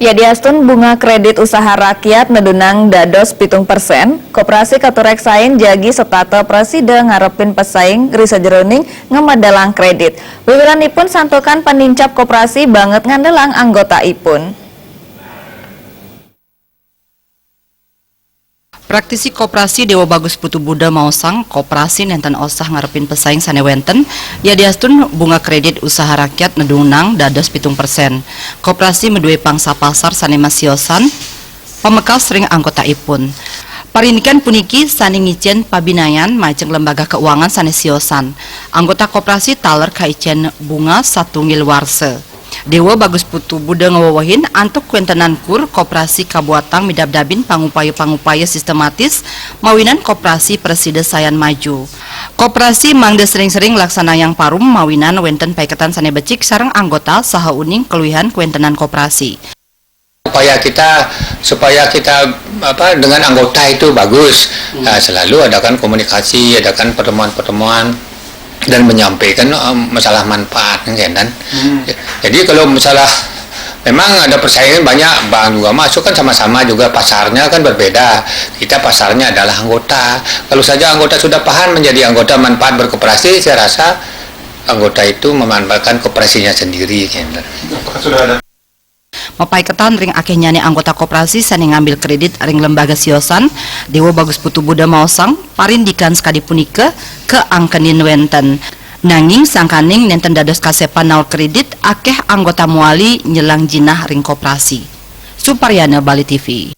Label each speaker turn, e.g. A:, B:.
A: Ya diastun bunga kredit usaha rakyat nedunang dados 7%, Koperasi Katurek Sain jagi setata presiden ngarepin pesaing risa jeroning ngemadalang kredit. Wiwilanipun santukan penincap koperasi banget ngandelang anggota ipun.
B: Praktisi koperasi Dewa Bagus Putu Buda Mausang, koperasi nenten osah ngarepin pesaing sanewenten, ya diastun bunga kredit usaha rakyat nedunang dados 7%. Koperasi medue pangsa pasar sanema siosan, pemekal sering anggota ipun. Parinikan puniki sani ngicen pabinayan majeng lembaga keuangan sanesiosan. Anggota koperasi taler kaicen bunga satungil warse. Dewa Bagus Putu Buda ngawawahin antuk kuentenan kur koperasi kabuatang midabdabin pangupaya-pangupaya sistematis mawinan koperasi preside sayan maju. Koperasi mangde sering-sering laksana yang parum mawinan wenten paiketan sane becik sareng anggota saha uning keluihan kuentenan koperasi.
C: Supaya kita dengan anggota itu bagus. Nah, selalu adakan komunikasi, adakan pertemuan-pertemuan dan menyampaikan masalah manfaat kan. Jadi kalau masalah memang ada persaingan banyak, bank juga masuk kan sama-sama juga pasarnya kan berbeda. Kita pasarnya adalah anggota. Kalau saja anggota sudah paham menjadi anggota manfaat berkoperasi, saya rasa anggota itu memanfaatkan koperasinya sendiri kan.
D: Sudah ada
B: Mapaiketan ring akeh nyane anggota koperasi sane ngambil kredit ring lembaga siosan Dewa Bagus Putu Buda Mausang parindikan sekadi punika ke angkenin wenten. Nanging sangkaning nenten dados kasepan naur kredit akeh anggota muali nyelang jinah ring koperasi. Suparyana, Bali TV.